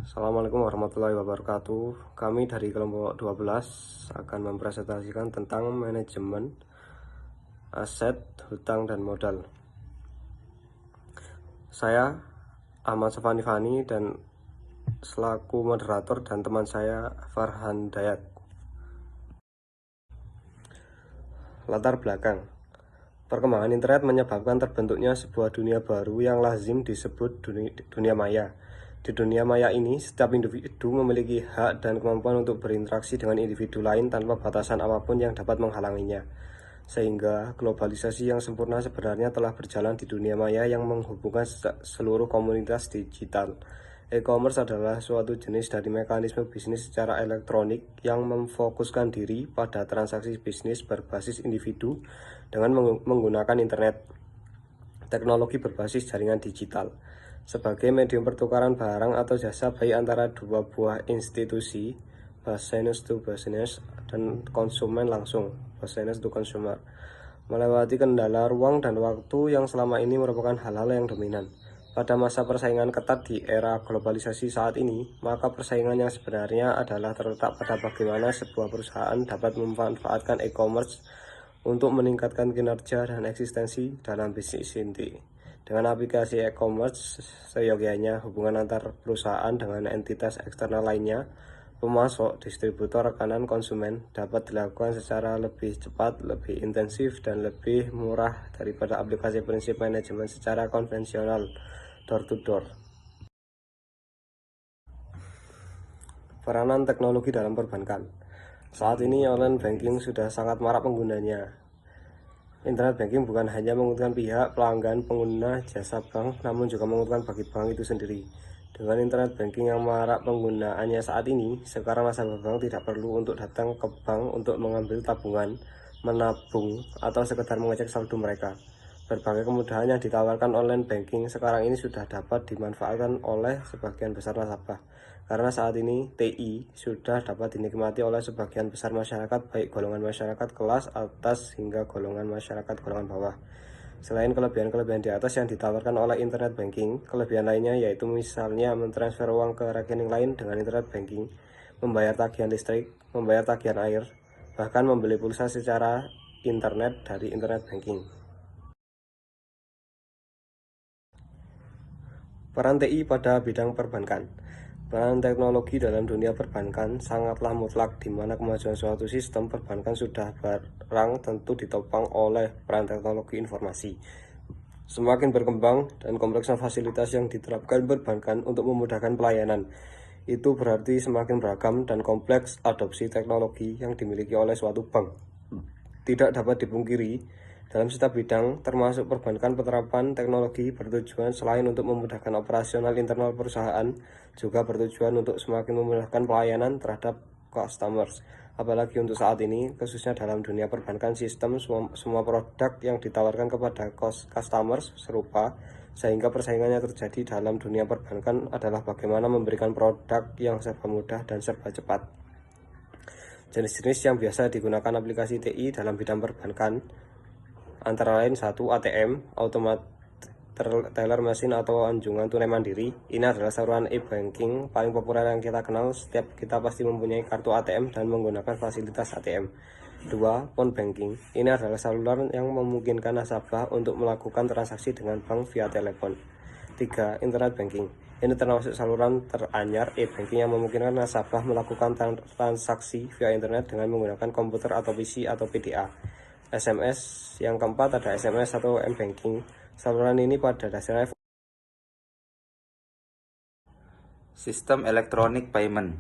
Assalamualaikum warahmatullahi wabarakatuh. Kami dari kelompok 12 akan mempresentasikan tentang manajemen aset, hutang, dan modal. Saya Ahmad Sofani Fani dan selaku moderator dan teman saya Farhan Dayat. Latar belakang. Perkembangan internet menyebabkan terbentuknya sebuah dunia baru yang lazim disebut dunia maya. Di dunia maya ini, setiap individu memiliki hak dan kemampuan untuk berinteraksi dengan individu lain tanpa batasan apapun yang dapat menghalanginya. Sehingga globalisasi yang sempurna sebenarnya telah berjalan di dunia maya yang menghubungkan seluruh komunitas digital. E-commerce adalah suatu jenis dari mekanisme bisnis secara elektronik yang memfokuskan diri pada transaksi bisnis berbasis individu dengan menggunakan internet, teknologi berbasis jaringan digital, sebagai medium pertukaran barang atau jasa baik antara dua buah institusi, business to business, dan konsumen langsung, business to consumer, melewati kendala ruang dan waktu yang selama ini merupakan hal-hal yang dominan. Pada masa persaingan ketat di era globalisasi saat ini, maka persaingan yang sebenarnya adalah terletak pada bagaimana sebuah perusahaan dapat memanfaatkan e-commerce untuk meningkatkan kinerja dan eksistensi dalam bisnis inti. Dengan aplikasi e-commerce, seyogianya hubungan antar perusahaan dengan entitas eksternal lainnya, pemasok, distributor, rekanan, konsumen dapat dilakukan secara lebih cepat, lebih intensif, dan lebih murah daripada aplikasi prinsip manajemen secara konvensional door-to-door. Peranan teknologi dalam perbankan. Saat ini online banking sudah sangat marak penggunanya. Internet banking bukan hanya menguntungkan pihak pelanggan pengguna jasa bank, namun juga menguntungkan bagi bank itu sendiri. Dengan internet banking yang marak penggunaannya saat ini, sekarang nasabah bank tidak perlu untuk datang ke bank untuk mengambil tabungan, menabung, atau sekedar mengecek saldo mereka. Berbagai kemudahan yang ditawarkan online banking sekarang ini sudah dapat dimanfaatkan oleh sebagian besar nasabah. Karena saat ini TI sudah dapat dinikmati oleh sebagian besar masyarakat, baik golongan masyarakat kelas atas hingga golongan masyarakat golongan bawah. Selain kelebihan-kelebihan di atas yang ditawarkan oleh internet banking, kelebihan lainnya yaitu misalnya mentransfer uang ke rekening lain dengan internet banking, membayar tagihan listrik, membayar tagihan air, bahkan membeli pulsa secara internet dari internet banking. Peran TI pada bidang perbankan. Peran teknologi dalam dunia perbankan sangatlah mutlak, di mana kemajuan suatu sistem perbankan sudah barang tentu ditopang oleh peran teknologi informasi. Semakin berkembang dan kompleksnya fasilitas yang diterapkan perbankan untuk memudahkan pelayanan, itu berarti semakin beragam dan kompleks adopsi teknologi yang dimiliki oleh suatu bank. Tidak dapat dipungkiri, dalam setiap bidang, termasuk perbankan, penerapan teknologi bertujuan selain untuk memudahkan operasional internal perusahaan, juga bertujuan untuk semakin memudahkan pelayanan terhadap customers. Apalagi untuk saat ini, khususnya dalam dunia perbankan, sistem semua produk yang ditawarkan kepada customers serupa, sehingga persaingan yang terjadi dalam dunia perbankan adalah bagaimana memberikan produk yang serba mudah dan serba cepat. Jenis-jenis yang biasa digunakan aplikasi TI dalam bidang perbankan antara lain 1. ATM, automated teller machine atau anjungan tunai mandiri. Ini adalah saluran e-banking paling populer yang kita kenal. Setiap kita pasti mempunyai kartu ATM dan menggunakan fasilitas ATM. 2. Phone banking. Ini adalah saluran yang memungkinkan nasabah untuk melakukan transaksi dengan bank via telepon. 3. Internet banking. Ini termasuk saluran teranyar e-banking yang memungkinkan nasabah melakukan transaksi via internet dengan menggunakan komputer atau PC atau PDA. SMS. Yang keempat ada SMS atau m-banking. Saluran ini pada dasarnya Sistem elektronik payment.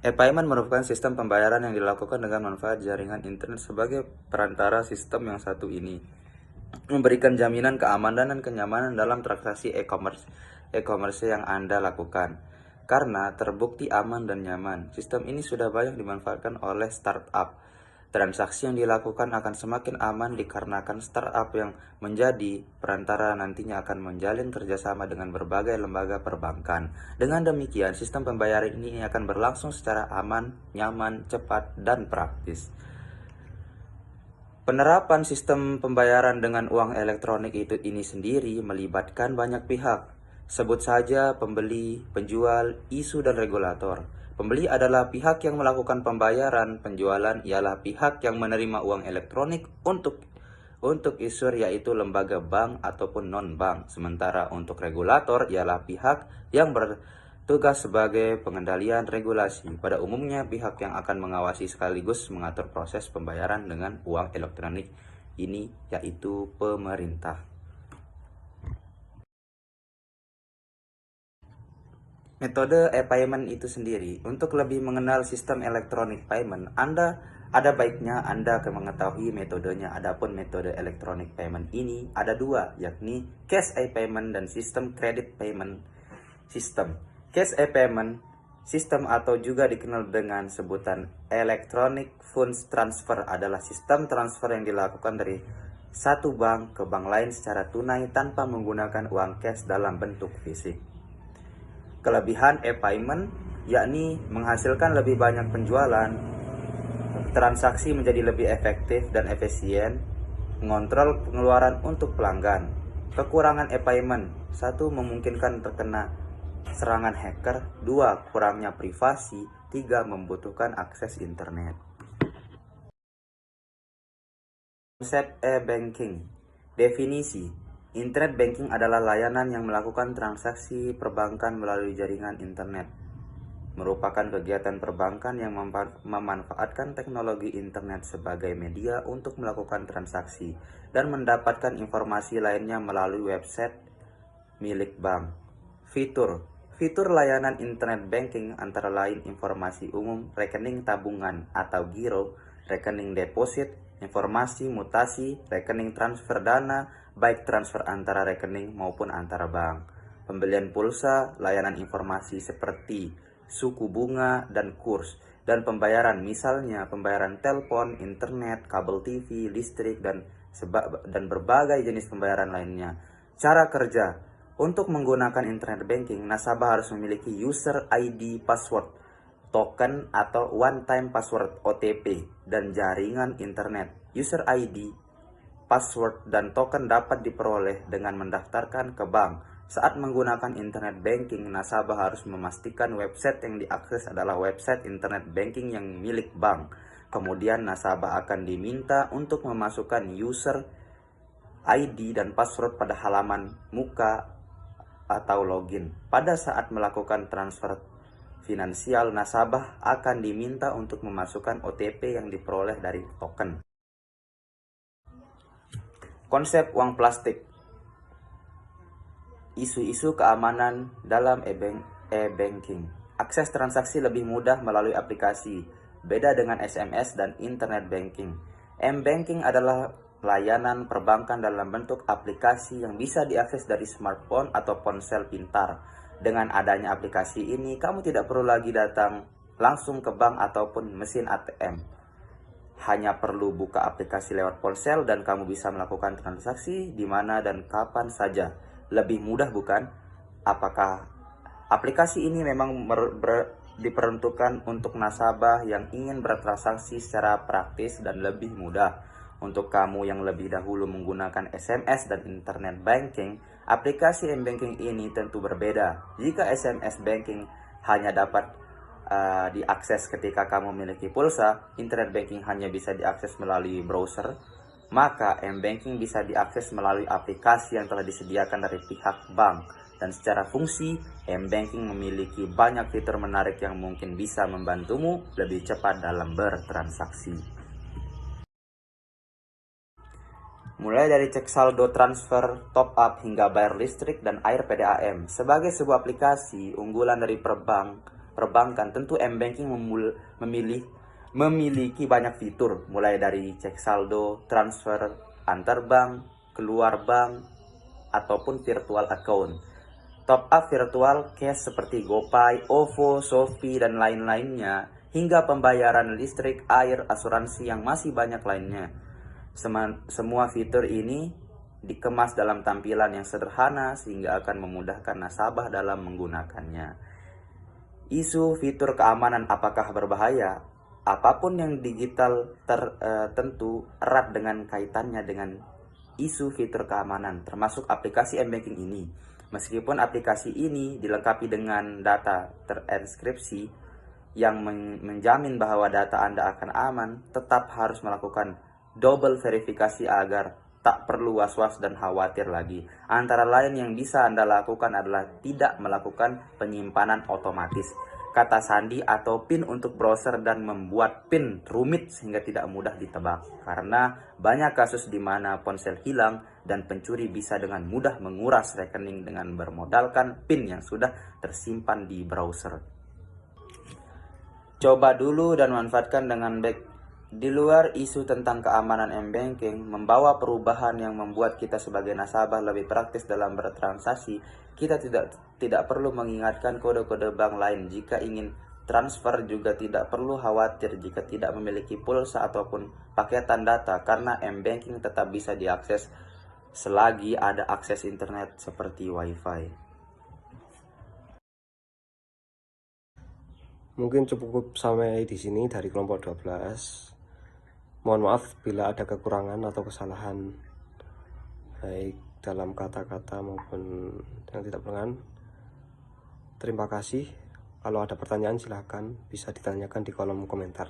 E-payment merupakan sistem pembayaran yang dilakukan dengan manfaat jaringan internet sebagai perantara. Sistem yang satu ini memberikan jaminan keamanan dan kenyamanan dalam transaksi e-commerce yang Anda lakukan. Karena terbukti aman dan nyaman, sistem ini sudah banyak dimanfaatkan oleh startup. Transaksi yang dilakukan akan semakin aman dikarenakan startup yang menjadi perantara nantinya akan menjalin kerjasama dengan berbagai lembaga perbankan. Dengan demikian, sistem pembayaran ini akan berlangsung secara aman, nyaman, cepat, dan praktis. Penerapan sistem pembayaran dengan uang elektronik ini sendiri melibatkan banyak pihak, Sebut saja pembeli, penjual, isu, dan regulator. Pembeli adalah pihak yang melakukan pembayaran, penjualan ialah pihak yang menerima uang elektronik untuk issuer yaitu lembaga bank ataupun non-bank. Sementara untuk regulator ialah pihak yang bertugas sebagai pengendalian regulasi. Pada umumnya pihak yang akan mengawasi sekaligus mengatur proses pembayaran dengan uang elektronik ini yaitu pemerintah. Metode e-payment itu sendiri, untuk lebih mengenal sistem electronic payment, ada baiknya Anda mengetahui metodenya. Adapun metode electronic payment ini ada dua, yakni cash e-payment dan sistem credit payment system. Cash e-payment system atau juga dikenal dengan sebutan electronic funds transfer adalah sistem transfer yang dilakukan dari satu bank ke bank lain secara tunai tanpa menggunakan uang cash dalam bentuk fisik. Kelebihan e-payment yakni menghasilkan lebih banyak penjualan, transaksi menjadi lebih efektif dan efisien, mengontrol pengeluaran untuk pelanggan. Kekurangan e-payment: 1. Memungkinkan terkena serangan hacker, 2. Kurangnya privasi, 3. Membutuhkan akses internet. Konsep e-banking. Definisi: Internet banking adalah layanan yang melakukan transaksi perbankan melalui jaringan internet. Merupakan kegiatan perbankan yang memanfaatkan teknologi internet sebagai media untuk melakukan transaksi dan mendapatkan informasi lainnya melalui website milik bank. Fitur layanan internet banking antara lain informasi umum, rekening tabungan atau giro, rekening deposit, informasi mutasi, rekening transfer dana, baik transfer antara rekening maupun antara bank. Pembelian pulsa, layanan informasi seperti suku bunga dan kurs, dan pembayaran misalnya pembayaran telepon, internet, kabel TV, listrik, dan berbagai jenis pembayaran lainnya. Cara kerja: untuk menggunakan internet banking, nasabah harus memiliki user ID password, token atau one time password OTP, dan jaringan internet. User ID, password, dan token dapat diperoleh dengan mendaftarkan ke bank. Saat menggunakan internet banking, nasabah harus memastikan website yang diakses adalah website internet banking yang milik bank. Kemudian nasabah akan diminta untuk memasukkan user ID dan password pada halaman muka atau login. Pada saat melakukan transfer finansial, nasabah akan diminta untuk memasukkan OTP yang diperoleh dari token. Konsep uang plastik. Isu-isu keamanan dalam e-banking. Akses transaksi lebih mudah melalui aplikasi, beda dengan SMS dan internet banking. M-banking adalah layanan perbankan dalam bentuk aplikasi yang bisa diakses dari smartphone atau ponsel pintar. Dengan adanya aplikasi ini, kamu tidak perlu lagi datang langsung ke bank ataupun mesin ATM. Hanya perlu buka aplikasi lewat ponsel dan kamu bisa melakukan transaksi di mana dan kapan saja. Lebih mudah bukan? Apakah aplikasi ini memang diperuntukkan untuk nasabah yang ingin bertransaksi secara praktis dan lebih mudah? Untuk kamu yang lebih dahulu menggunakan SMS dan internet banking, aplikasi m-banking ini tentu berbeda. Jika SMS banking hanya dapat diakses ketika kamu memiliki pulsa, internet banking hanya bisa diakses melalui browser, maka m-banking bisa diakses melalui aplikasi yang telah disediakan dari pihak bank. Dan secara fungsi, m-banking memiliki banyak fitur menarik yang mungkin bisa membantumu lebih cepat dalam bertransaksi. Mulai dari cek saldo, transfer, top up, hingga bayar listrik dan air PDAM. Sebagai sebuah aplikasi unggulan dari perbankan, tentu m-banking memiliki banyak fitur, mulai dari cek saldo, transfer, antar bank, keluar bank, ataupun virtual account. Top up virtual cash seperti GoPay, OVO, Shopee, dan lain-lainnya, hingga pembayaran listrik, air, asuransi, yang masih banyak lainnya. Semua fitur ini dikemas dalam tampilan yang sederhana sehingga akan memudahkan nasabah dalam menggunakannya. Isu fitur keamanan apakah berbahaya? Apapun yang digital tentu erat dengan kaitannya dengan isu fitur keamanan, termasuk aplikasi m-banking ini. Meskipun aplikasi ini dilengkapi dengan data terenskripsi yang menjamin bahwa data Anda akan aman, tetap harus melakukan double verifikasi agar tak perlu was-was dan khawatir lagi. Antara lain yang bisa Anda lakukan adalah tidak melakukan penyimpanan otomatis kata sandi atau PIN untuk browser dan membuat PIN rumit sehingga tidak mudah ditebak. Karena banyak kasus di mana ponsel hilang dan pencuri bisa dengan mudah menguras rekening dengan bermodalkan PIN yang sudah tersimpan di browser. Coba dulu dan manfaatkan dengan baik. Di luar isu tentang keamanan m-banking membawa perubahan yang membuat kita sebagai nasabah lebih praktis dalam bertransaksi, kita tidak perlu mengingatkan kode-kode bank lain jika ingin transfer, juga tidak perlu khawatir jika tidak memiliki pulsa ataupun paketan data karena m-banking tetap bisa diakses selagi ada akses internet seperti wifi. Mungkin cukup sampai di sini dari kelompok 12. Mohon maaf bila ada kekurangan atau kesalahan baik dalam kata-kata maupun yang tidak berkenan. Terima kasih. Kalau ada pertanyaan silahkan bisa ditanyakan di kolom komentar.